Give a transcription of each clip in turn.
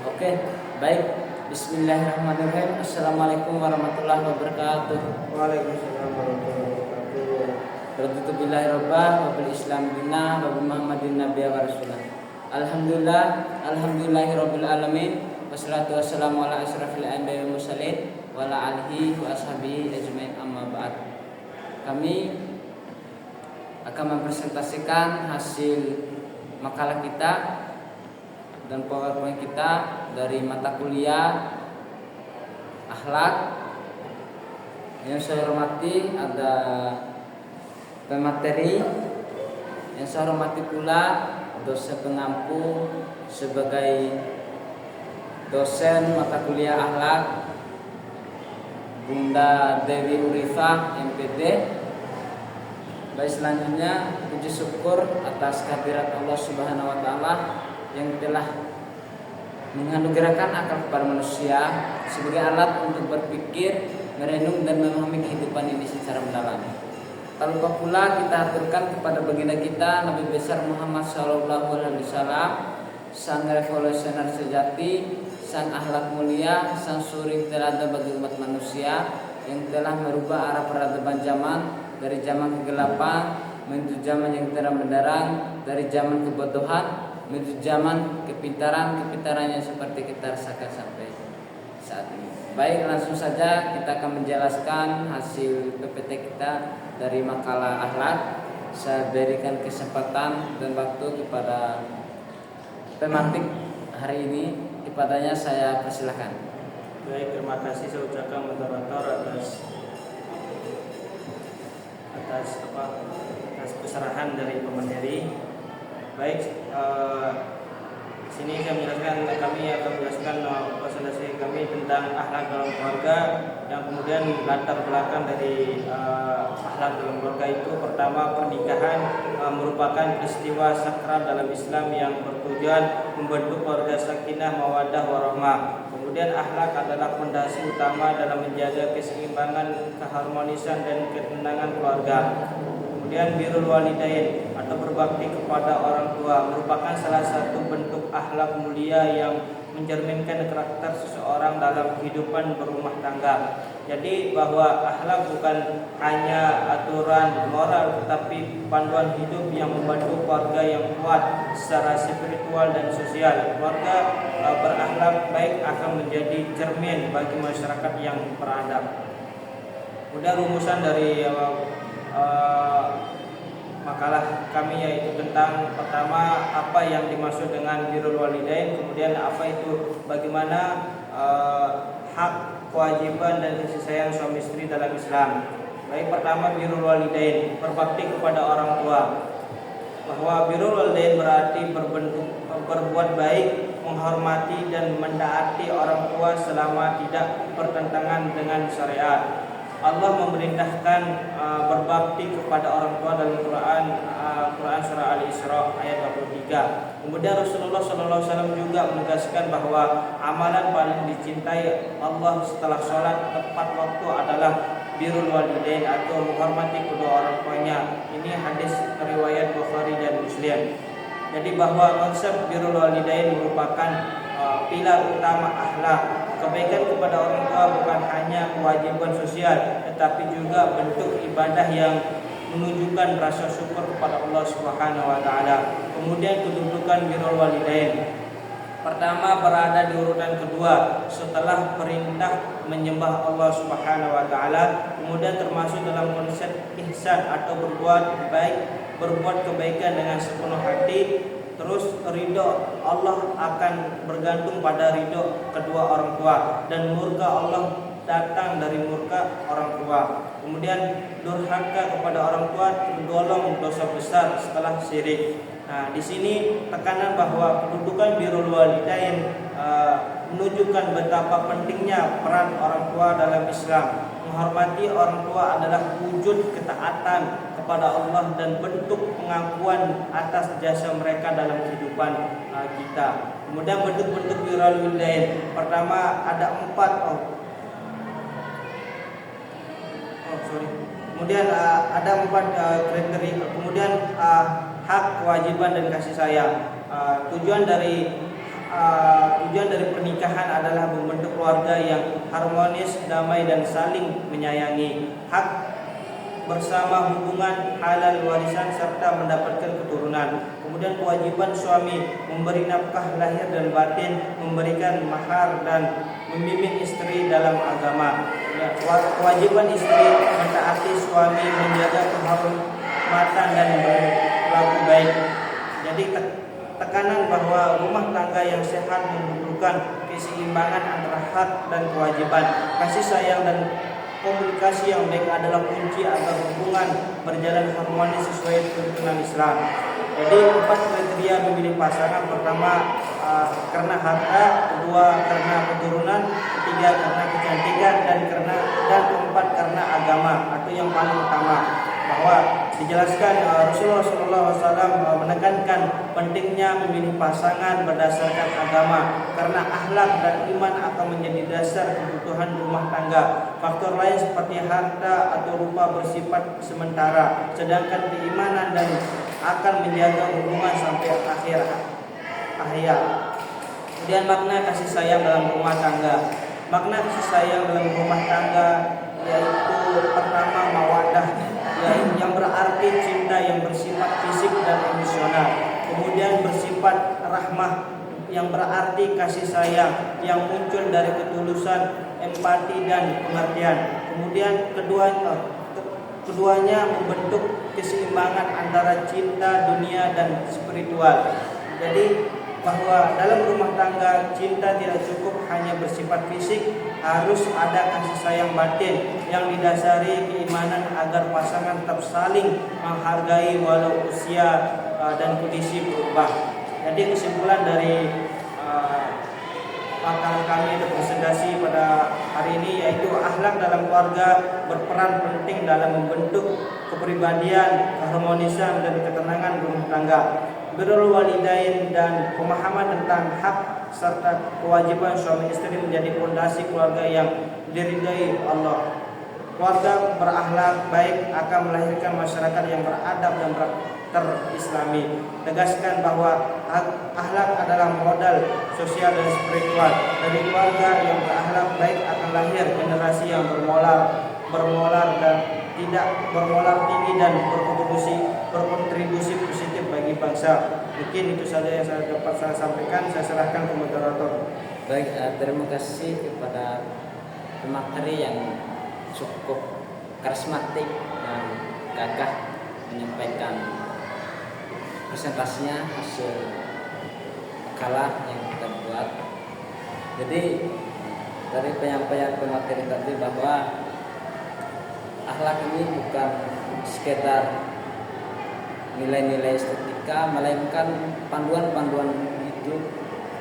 Oke, baik. Bismillahirrahmanirrahim. Assalamualaikum warahmatullahi wabarakatuh. Waalaikumsalam warahmatullahi wabarakatuh. Raditu billahi rabbah wa bil islam dinah wa bi Muhammadin nabiyya wa rasulah. Alhamdulillahirabbil alamin. Wassalatu wassalamu ala asyrafil anbiya'i wal mursalin wa ala alihi wa ashabihi ajmain, amma ba'd. Kami akan mempresentasikan hasil makalah kita dan PowerPoint kita dari mata kuliah akhlak. Yang saya hormati ada pemateri, yang saya hormati pula dosen pengampu sebagai dosen mata kuliah akhlak, Bunda Dewi Urifah MPD. Baik, selanjutnya puji syukur atas kehadirat Allah Subhanahu wa taala yang telah menganugerahkan akal kepada manusia sebagai alat untuk berpikir, merenung dan memahami kehidupan ini secara mendalam. Tak lupa pula kita aturkan kepada baginda kita Nabi besar Muhammad SAW, sang revolusioner sejati, sang akhlak mulia, sang suri teladan bagi umat manusia yang telah merubah arah peradaban zaman dari zaman kegelapan menuju zaman yang terang benderang, dari zaman kebodohan menuju zaman kepintaran-kepintarannya seperti kita rasakan sampai saat ini. Baik, langsung saja kita akan menjelaskan hasil PPT kita dari makalah akhlak. Saya berikan kesempatan dan waktu kepada tematik hari ini. Kepadanya saya persilahkan. Baik, terima kasih saya ucapkan moderator atas keserahan dari pemateri. Baik, sini saya menjelaskan, kami akan menjelaskan presentasi kami tentang akhlak dalam keluarga, yang kemudian latar belakang dari akhlak dalam keluarga itu pertama, pernikahan merupakan peristiwa sakral dalam Islam yang bertujuan membentuk keluarga sakinah, mawaddah, warahmah. Kemudian akhlak adalah fondasi utama dalam menjaga keseimbangan, keharmonisan dan ketenangan keluarga. Kemudian birrul walidain atau berbakti kepada orang tua merupakan salah satu bentuk akhlak mulia yang mencerminkan karakter seseorang dalam kehidupan berumah tangga. Jadi bahwa akhlak bukan hanya aturan moral, tetapi panduan hidup yang membantu keluarga yang kuat secara spiritual dan sosial. Keluarga berakhlak baik akan menjadi cermin bagi masyarakat yang beradab. Udah rumusan dari makalah kami, yaitu tentang pertama apa yang dimaksud dengan birrul walidain, kemudian apa itu, bagaimana hak, kewajiban dan kasih sayang suami istri dalam Islam. Baik, pertama birrul walidain, berbakti kepada orang tua. Bahwa birrul walidain berarti berbuat baik, menghormati dan mendaati orang tua selama tidak bertentangan dengan syariat. Allah memerintahkan berbakti kepada orang tua dalam Quran surah Al-Isra ayat 23. Kemudian Rasulullah SAW juga menegaskan bahwa amalan paling dicintai Allah setelah sholat tepat waktu adalah birrul walidain atau menghormati kedua orang tuanya. Ini hadis riwayat Bukhari dan Muslim. Jadi bahwa konsep birrul walidain merupakan pilar utama akhlak. Kebaikan kepada orang tua bukan hanya kewajiban sosial, tetapi juga bentuk ibadah yang menunjukkan rasa syukur kepada Allah Subhanahu wa taala. Kemudian kedudukan birrul walidain. Pertama, berada di urutan kedua setelah perintah menyembah Allah Subhanahu wa taala. Kemudian termasuk dalam konsep ihsan atau berbuat baik, berbuat kebaikan dengan sepenuh hati. Terus ridho Allah akan bergantung pada ridho kedua orang tua, dan murka Allah datang dari murka orang tua. Kemudian durhaka kepada orang tua tergolong dosa besar setelah syirik. Nah, di sini tekanan bahwa kedudukan birrul walidain menunjukkan betapa pentingnya peran orang tua dalam Islam. Menghormati orang tua adalah wujud ketaatan kepada Allah dan bentuk pengakuan atas jasa mereka dalam kehidupan kita. Kemudian bentuk-bentuk birrul walidain. Pertama ada 4. Kemudian ada 4 kriteria. Kemudian hak, kewajiban dan kasih sayang. tujuan dari pernikahan adalah membentuk keluarga yang harmonis, damai dan saling menyayangi. Hak bersama, hubungan halal, warisan serta mendapatkan keturunan. Kemudian kewajiban suami memberi nafkah lahir dan batin, memberikan mahar dan membimbing istri dalam agama. Kewajiban istri mentaati suami, menjaga kehormatan dan berlaku baik. Jadi tekanan bahwa rumah tangga yang sehat membutuhkan keseimbangan antara hak dan kewajiban. Kasih sayang dan komunikasi yang baik adalah kunci agar hubungan berjalan harmonis sesuai tuntunan Islam. Jadi 4 kriteria memilih pasangan: pertama karena harta, kedua karena keturunan, ketiga karena kecantikan, dan keempat karena agama atau yang paling utama. Bahwa dijelaskan Rasulullah SAW menekankan pentingnya memilih pasangan berdasarkan agama karena akhlak dan iman akan menjadi dasar kebutuhan rumah tangga. Faktor lain seperti harta atau rupa bersifat sementara, sedangkan keimanan dan akan menjaga hubungan sampai akhir hayat. Kemudian makna kasih sayang dalam rumah tangga. Makna kasih sayang dalam rumah tangga yaitu pertama mawaddah, yang berarti cinta yang bersifat fisik dan emosional. Kemudian bersifat rahmah, yang berarti kasih sayang yang muncul dari ketulusan, empati dan pengertian. Kemudian keduanya membentuk keseimbangan antara cinta dunia dan spiritual. Jadi bahwa dalam rumah tangga cinta tidak cukup hanya bersifat fisik, harus ada kasih sayang batin yang didasari keimanan agar pasangan tetap saling menghargai walau usia dan kondisi berubah. Jadi kesimpulan dari makalah kami presentasi pada hari ini yaitu akhlak dalam keluarga berperan penting dalam membentuk kepribadian, keharmonisan dan ketenangan rumah tangga. Birrul walidain dan pemahaman tentang hak serta kewajiban suami istri menjadi fondasi keluarga yang diridai Allah. Keluarga berakhlak baik akan melahirkan masyarakat yang beradab dan terislami. Tegaskan bahwa akhlak adalah modal sosial dan spiritual. Dari keluarga yang berakhlak baik akan lahir generasi yang bermoral dan tidak bermoral tinggi dan berkontribusi positif bagi bangsa. Mungkin itu saja yang dapat saya sampaikan. Saya serahkan ke moderator. Baik, terima kasih kepada pemateri yang cukup karismatik dan gagah menyampaikan presentasinya hasil makalah yang kita buat. Jadi dari penyampaian pemateri tadi bahwa akhlak ini bukan sekedar nilai-nilai estetika, melainkan panduan-panduan hidup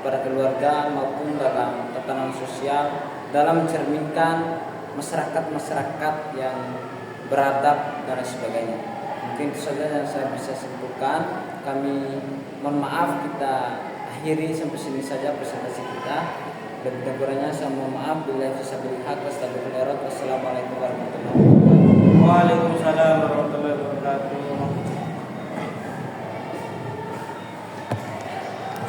pada keluarga maupun dalam tatanan sosial, dalam mencerminkan masyarakat yang beradab dan sebagainya. Mungkin itu saja yang saya bisa simpulkan. Kami mohon maaf, kita akhiri sampai sini saja presentasi kita. Dan kurangnya saya mohon maaf. Bila bisa berhak, wassalamualaikum warahmatullahi wabarakatuh. Waalaikumsalam warahmatullahi wabarakatuh.